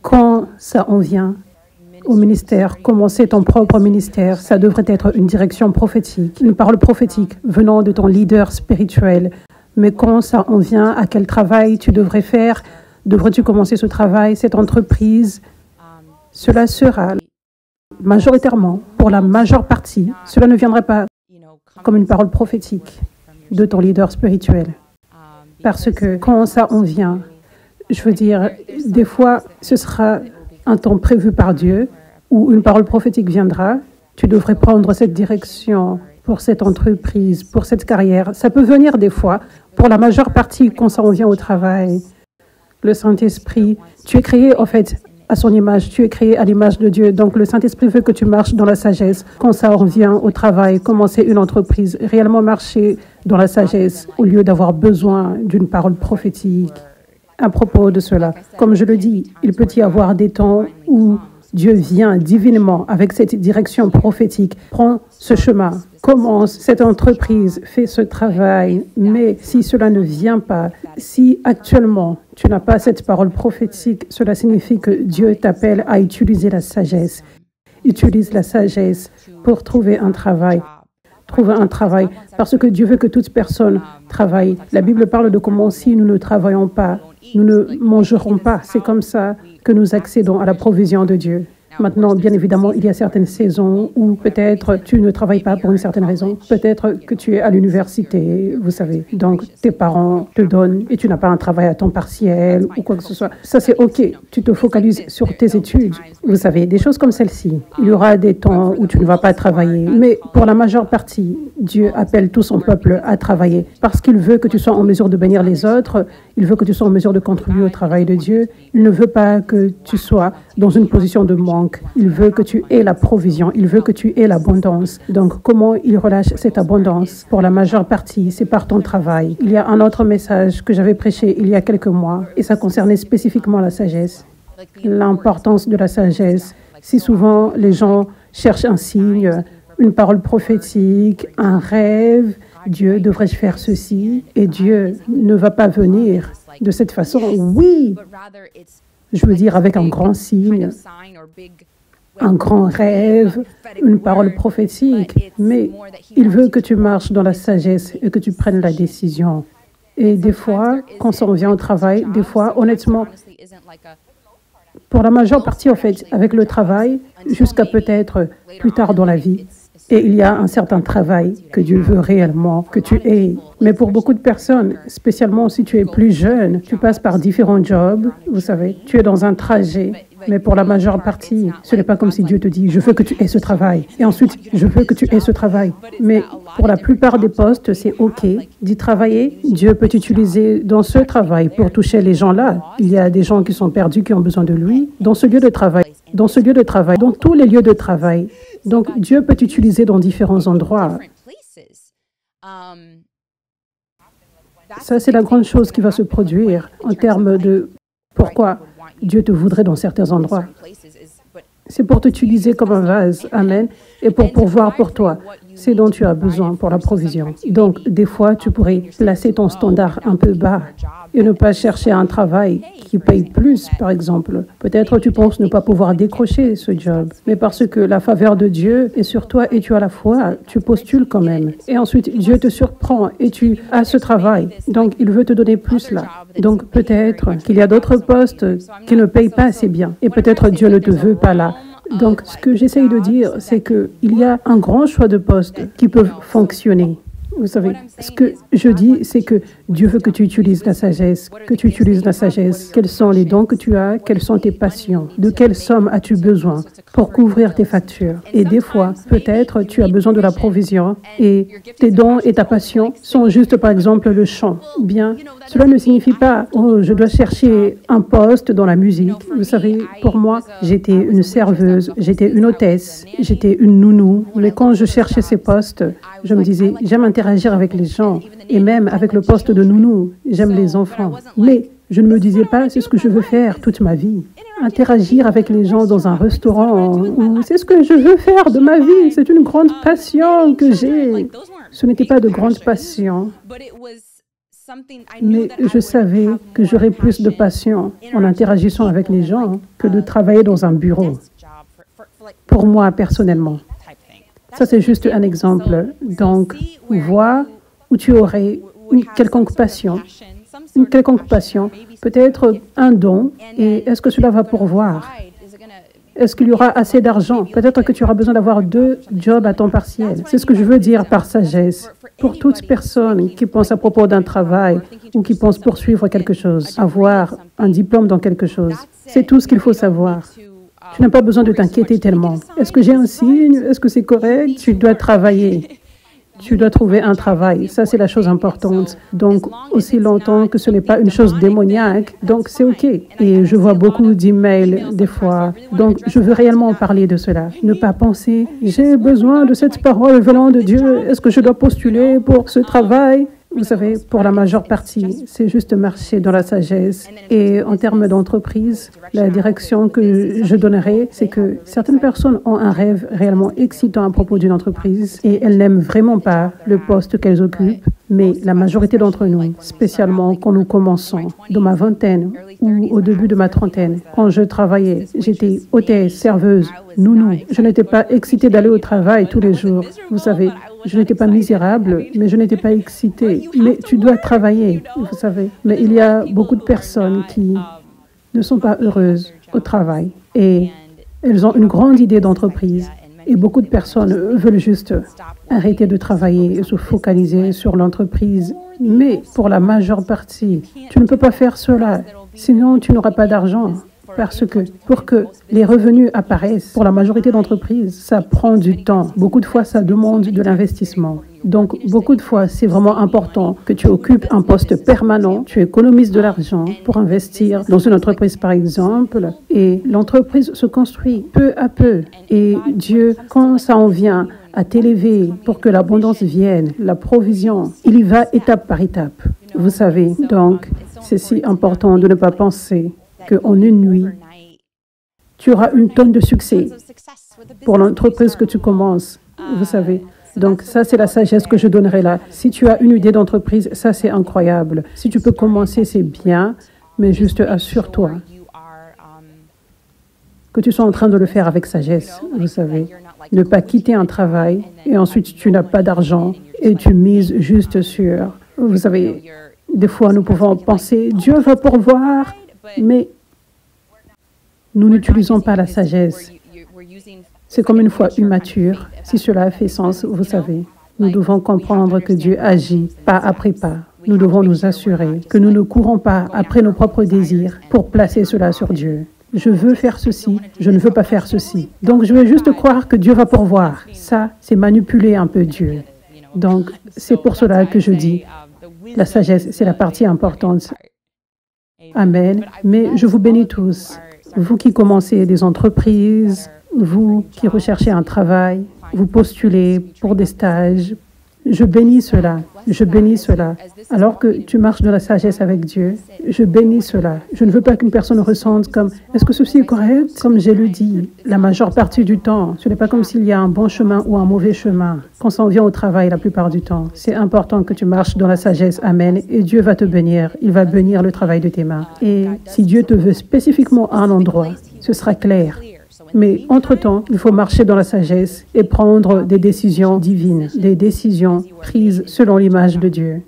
Quand ça en vient au ministère, commencer ton propre ministère, ça devrait être une direction prophétique, une parole prophétique venant de ton leader spirituel. Mais quand ça en vient à quel travail tu devrais faire, devrais-tu commencer ce travail, cette entreprise, cela sera majoritairement, pour la majeure partie, cela ne viendrait pas comme une parole prophétique de ton leader spirituel. Parce que quand ça en vient, je veux dire, des fois, ce sera un temps prévu par Dieu où une parole prophétique viendra. Tu devrais prendre cette direction pour cette entreprise, pour cette carrière. Ça peut venir des fois. Pour la majeure partie, quand ça en vient au travail, le Saint-Esprit, tu es créé en fait à son image, tu es créé à l'image de Dieu. Donc le Saint-Esprit veut que tu marches dans la sagesse. Quand ça en vient au travail, commencer une entreprise, réellement marcher dans la sagesse au lieu d'avoir besoin d'une parole prophétique. À propos de cela, comme je le dis, il peut y avoir des temps où Dieu vient divinement avec cette direction prophétique. Prends ce chemin, commence cette entreprise, fais ce travail. Mais si cela ne vient pas, si actuellement tu n'as pas cette parole prophétique, cela signifie que Dieu t'appelle à utiliser la sagesse. Utilise la sagesse pour trouver un travail. Trouver un travail, parce que Dieu veut que toute personne travaille. La Bible parle de comment si nous ne travaillons pas, nous ne mangerons pas. C'est comme ça que nous accédons à la provision de Dieu. Maintenant, bien évidemment, il y a certaines saisons où peut-être tu ne travailles pas pour une certaine raison. Peut-être que tu es à l'université, vous savez. Donc, tes parents te donnent et tu n'as pas un travail à temps partiel ou quoi que ce soit. Ça, c'est OK. Tu te focalises sur tes études. Vous savez, des choses comme celle-ci. Il y aura des temps où tu ne vas pas travailler. Mais pour la majeure partie, Dieu appelle tout son peuple à travailler parce qu'il veut que tu sois en mesure de bénir les autres. Il veut que tu sois en mesure de contribuer au travail de Dieu. Il ne veut pas que tu sois dans une position de manque. Il veut que tu aies la provision. Il veut que tu aies l'abondance. Donc, comment il relâche cette abondance? Pour la majeure partie, c'est par ton travail. Il y a un autre message que j'avais prêché il y a quelques mois et ça concernait spécifiquement la sagesse. L'importance de la sagesse. Si souvent les gens cherchent un signe, une parole prophétique, un rêve, Dieu, devrais-je faire ceci? Et Dieu ne va pas venir de cette façon. Oui, je veux dire avec un grand signe, un grand rêve, une parole prophétique. Mais il veut que tu marches dans la sagesse et que tu prennes la décision. Et des fois, quand on vient au travail, des fois, honnêtement, pour la majeure partie, en fait, avec le travail, jusqu'à peut-être plus tard dans la vie, et il y a un certain travail que Dieu veut réellement que tu aies. Mais pour beaucoup de personnes, spécialement si tu es plus jeune, tu passes par différents jobs, vous savez, tu es dans un trajet. Mais pour la majeure partie, ce n'est pas comme si Dieu te dit « je veux que tu aies ce travail » et ensuite « je veux que tu aies ce travail ». Mais pour la plupart des postes, c'est OK d'y travailler. Dieu peut t'utiliser dans ce travail pour toucher les gens là. Il y a des gens qui sont perdus, qui ont besoin de lui. Dans ce lieu de travail, dans tous les lieux de travail. Donc Dieu peut t'utiliser dans différents endroits. Ça, c'est la grande chose qui va se produire en termes de pourquoi Dieu te voudrait dans certains endroits. C'est pour t'utiliser comme un vase, amen, et pour pourvoir pour toi ce dont tu as besoin pour la provision. Donc, des fois, tu pourrais placer ton standard un peu bas et ne pas chercher un travail qui paye plus, par exemple. Peut-être tu penses ne pas pouvoir décrocher ce job, mais parce que la faveur de Dieu est sur toi et tu as la foi, tu postules quand même. Et ensuite, Dieu te surprend et tu as ce travail. Donc, il veut te donner plus là. Donc, peut-être qu'il y a d'autres postes qui ne payent pas assez bien et peut-être Dieu ne te veut pas là. Donc, ce que j'essaye de dire, c'est qu'il y a un grand choix de postes qui peuvent fonctionner. Vous savez, ce que je dis, c'est que Dieu veut que tu utilises la sagesse, Quels sont les dons que tu as? Quelles sont tes passions? De quelle somme as-tu besoin pour couvrir tes factures? Et des fois, peut-être, tu as besoin de la provision et tes dons et ta passion sont juste, par exemple, le chant. Bien, cela ne signifie pas, oh, je dois chercher un poste dans la musique. Vous savez, pour moi, j'étais une serveuse, j'étais une hôtesse, j'étais une nounou. Mais quand je cherchais ces postes, je me disais, j'aime interagir avec les gens et même avec le poste de nounou, j'aime les enfants. Mais je ne me disais pas, c'est ce que je veux faire toute ma vie. Interagir avec les gens dans un restaurant, c'est ce que je veux faire de ma vie. C'est une grande passion que j'ai. Ce n'était pas de grande passion. Mais je savais que j'aurais plus de passion en interagissant avec les gens que de travailler dans un bureau. Pour moi, personnellement. Ça, c'est juste un exemple. Donc, vois où tu aurais une quelconque passion, peut-être un don, et est-ce que cela va pourvoir? Est-ce qu'il y aura assez d'argent? Peut-être que tu auras besoin d'avoir 2 jobs à temps partiel. C'est ce que je veux dire par sagesse. Pour toute personne qui pense à propos d'un travail ou qui pense poursuivre quelque chose, avoir un diplôme dans quelque chose, c'est tout ce qu'il faut savoir. Tu n'as pas besoin de t'inquiéter tellement. Est-ce que j'ai un signe? Est-ce que c'est correct? Tu dois travailler. Tu dois trouver un travail. Ça, c'est la chose importante. Donc, aussi longtemps que ce n'est pas une chose démoniaque, donc c'est OK. Et je vois beaucoup d'emails des fois. Donc, je veux réellement parler de cela. Ne pas penser, j'ai besoin de cette parole venant de Dieu. Est-ce que je dois postuler pour ce travail? Vous savez, pour la majeure partie, c'est juste marcher dans la sagesse. Et en termes d'entreprise, la direction que je donnerai, c'est que certaines personnes ont un rêve réellement excitant à propos d'une entreprise et elles n'aiment vraiment pas le poste qu'elles occupent. Mais la majorité d'entre nous, spécialement quand nous commençons, dans ma vingtaine ou au début de ma trentaine, quand je travaillais, j'étais hôtesse, serveuse, nounou. Je n'étais pas excitée d'aller au travail tous les jours. Vous savez, je n'étais pas misérable, mais je n'étais pas excitée. Mais tu dois travailler, vous savez. Mais il y a beaucoup de personnes qui ne sont pas heureuses au travail et elles ont une grande idée d'entreprise. Et beaucoup de personnes veulent juste arrêter de travailler et se focaliser sur l'entreprise. Mais pour la majeure partie, tu ne peux pas faire cela. Sinon, tu n'auras pas d'argent. Parce que pour que les revenus apparaissent, pour la majorité d'entreprises, ça prend du temps. Beaucoup de fois, ça demande de l'investissement. Donc, beaucoup de fois, c'est vraiment important que tu occupes un poste permanent, tu économises de l'argent pour investir dans une entreprise, par exemple, et l'entreprise se construit peu à peu. Et Dieu, quand ça en vient à t'élever pour que l'abondance vienne, la provision, il y va étape par étape. Vous savez, donc, c'est si important de ne pas penser qu'en une nuit, tu auras une tonne de succès pour l'entreprise que tu commences. Vous savez. Donc, ça, c'est la sagesse que je donnerai là. Si tu as une idée d'entreprise, ça, c'est incroyable. Si tu peux commencer, c'est bien, mais juste assure-toi que tu sois en train de le faire avec sagesse. Vous savez. Ne pas quitter un travail et ensuite tu n'as pas d'argent et tu mises juste sur. Vous savez, des fois, nous pouvons penser, Dieu va pourvoir, mais nous n'utilisons pas la sagesse. C'est comme une foi immature. Si cela fait sens, vous savez, nous devons comprendre que Dieu agit pas après pas. Nous devons nous assurer que nous ne courons pas après nos propres désirs pour placer cela sur Dieu. Je veux faire ceci, je ne veux pas faire ceci. Donc, je veux juste croire que Dieu va pourvoir. Ça, c'est manipuler un peu Dieu. Donc, c'est pour cela que je dis, la sagesse, c'est la partie importante. Amen. Mais je vous bénis tous. Vous qui commencez des entreprises, vous qui recherchez un travail, vous postulez pour des stages, je bénis cela, je bénis cela. Alors que tu marches dans la sagesse avec Dieu, je bénis cela. Je ne veux pas qu'une personne ressente comme « est-ce que ceci est correct ?» Comme je le dis, la majeure partie du temps, ce n'est pas comme s'il y a un bon chemin ou un mauvais chemin. Quand ça en vient au travail la plupart du temps, c'est important que tu marches dans la sagesse. Amen. Et Dieu va te bénir. Il va bénir le travail de tes mains. Et si Dieu te veut spécifiquement à un endroit, ce sera clair. Mais entre-temps, il faut marcher dans la sagesse et prendre des décisions divines, des décisions prises selon l'image de Dieu.